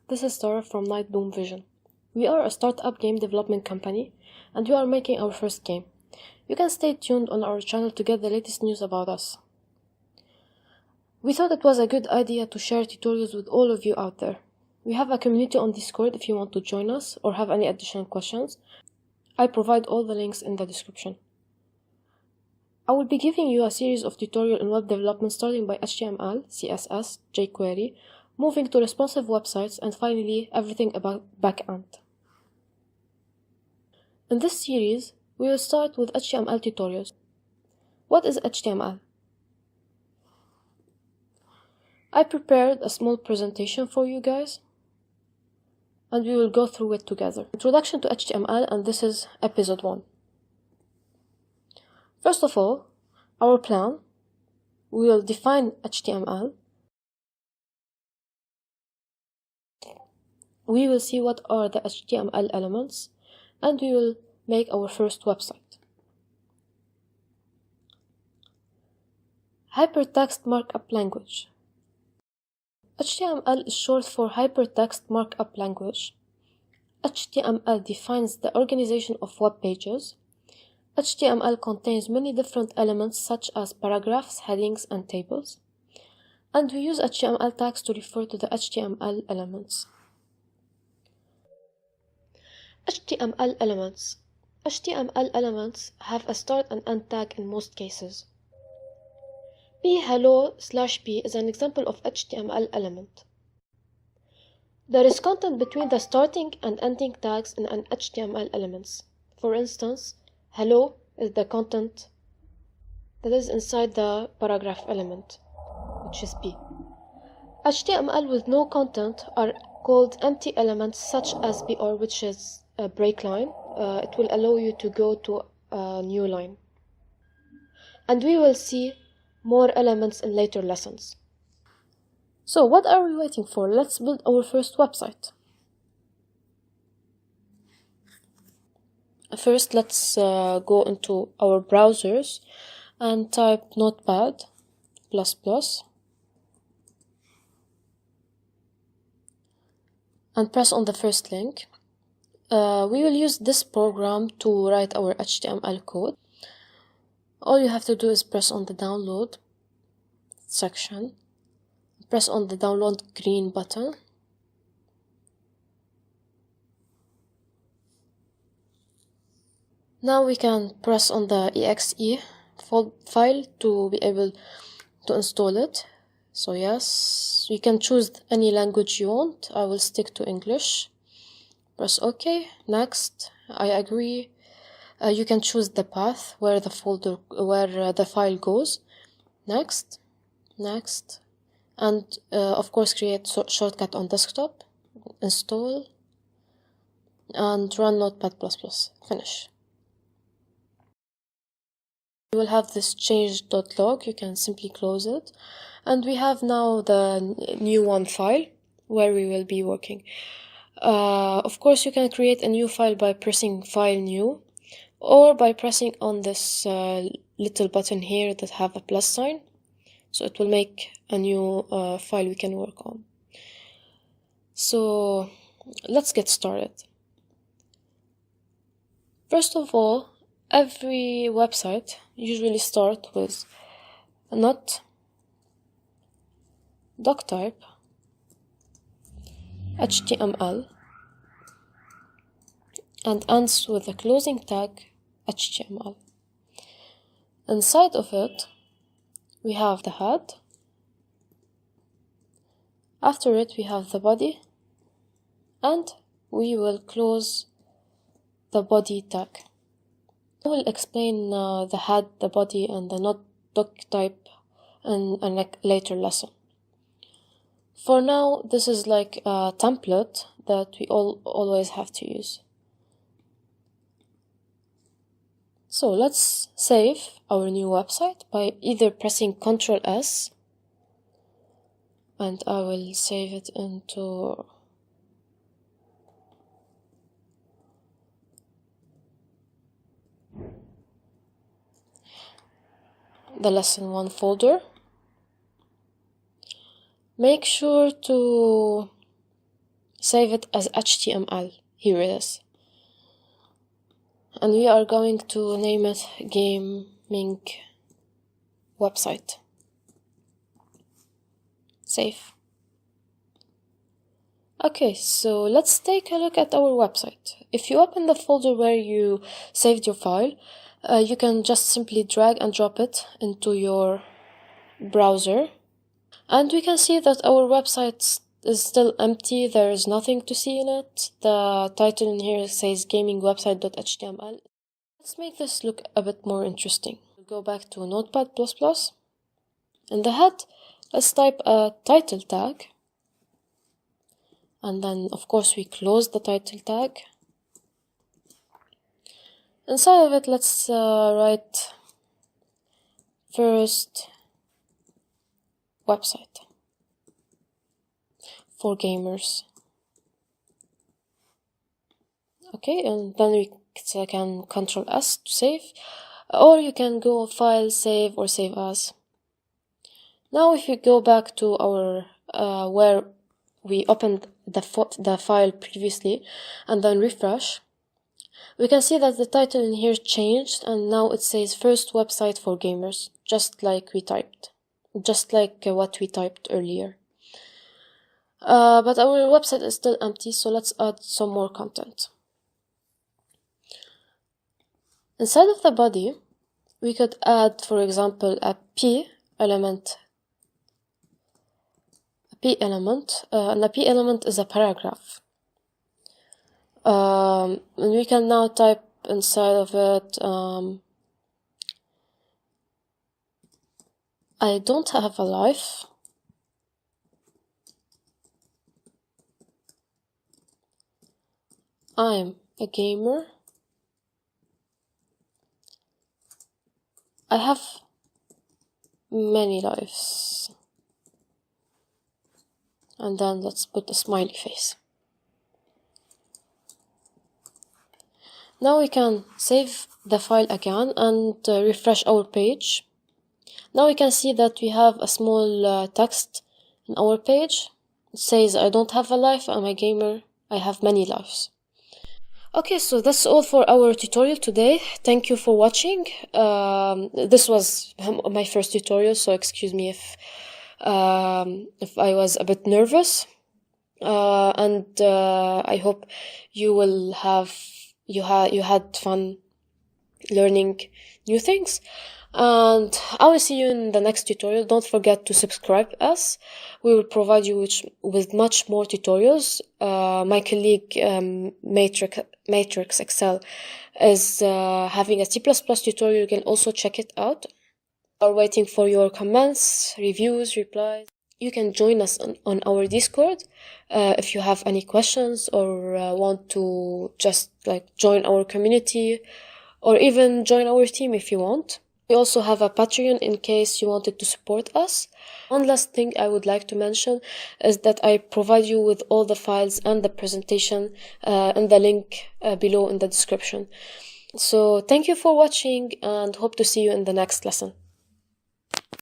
this is Tara from Night Boom Vision. We are a startup game development company, and we are making our first game. You can stay tuned on our channel to get the latest news about us. We thought it was a good idea to share tutorials with all of you out there. We have a community on Discord if you want to join us or have any additional questions. I provide all the links in the description. I will be giving you a series of tutorials in web development starting by HTML, CSS, jQuery, moving to responsive websites, and finally everything about backend. In this series, we will start with HTML tutorials. What is HTML? I prepared a small presentation for you guys, and we will go through it together. Introduction to HTML, and this is episode 1. First of all, our plan, we will define HTML. We will see what are the HTML elements, and we will make our first website. Hypertext Markup Language. HTML is short for Hypertext Markup Language. HTML defines the organization of web pages. HTML contains many different elements such as paragraphs, headings, and tables. And we use HTML tags to refer to the HTML elements. HTML elements. HTML elements have a start and end tag in most cases. p/hello/p is an example of HTML element. There is content between the starting and ending tags in an HTML elements. For instance, hello is the content that is inside the paragraph element, which is p. HTML with no content are called empty elements such as br, which is a break line. It will allow you to go to a new line. And we will see more elements in later lessons. So what are we waiting for? Let's build our first website. First, let's go into our browsers and type Notepad++. And press on the first link. We will use this program to write our HTML code. All you have to do is press on the download section. Press on the download green button. Now we can press on the exe file to be able to install it. So yes, you can choose any language you want. I will stick to English. Press OK. Next. I agree. You can choose the path where the file goes. Next. And of course create shortcut on desktop. Install. And run Notepad++. Finish. You will have this change.log. You can simply close it. And we have now the new one file where we will be working. Of course, you can create a new file by pressing File New, or by pressing on this little button here that have a plus sign. So it will make a new file we can work on. So let's get started. First of all, every website usually starts with a doctype HTML and ends with a closing tag HTML. Inside of it, we have the head. After it, we have the body, and we will close the body tag. I will explain the head, the body, and the doctype in a later lesson. For now, this is like a template that we always have to use. So let's save our new website by either pressing Ctrl S, and I will save it into the lesson 1 folder. Make sure to save it as HTML. Here it is. And we are going to name it gaming website. Save. Okay, so let's take a look at our website. If you open the folder where you saved your file, you can just simply drag and drop it into your browser. And we can see that our website is still empty. There is nothing to see in it. The title in here says gamingwebsite.html. Let's make this look a bit more interesting. Go back to Notepad++. In the head, let's type a title tag. And then, of course, we close the title tag. Inside of it, let's write first website for gamers. Okay, and then we can Ctrl S to save, or you can go File, Save, or Save As. Now, if you go back to our where we opened the file previously, and then refresh, we can see that the title in here changed, and now it says first website for gamers, just like what we typed earlier. But our website is still empty, so let's add some more content. Inside of the body, we could add, for example, a P element. And a P element is a paragraph. And we can now type inside of it, I don't have a life. I'm a gamer. I have many lives. And then let's put a smiley face. Now we can save the file again and refresh our page. Now we can see that we have a small text in our page. It says, I don't have a life, I'm a gamer, I have many lives. Okay, so that's all for our tutorial today. Thank you for watching. This was my first tutorial, so excuse me if I was a bit nervous. And I hope you had fun learning new things. And I will see you in the next tutorial. Don't forget to subscribe us. We will provide you with much more tutorials. My colleague Matrix Excel is having a C++ tutorial. You can also check it out. We are waiting for your comments, reviews, replies. You can join us on our Discord if you have any questions or want to just join our community or even join our team if you want. We also have a Patreon in case you wanted to support us. One last thing I would like to mention is that I provide you with all the files and the presentation in the link below in the description. So thank you for watching and hope to see you in the next lesson.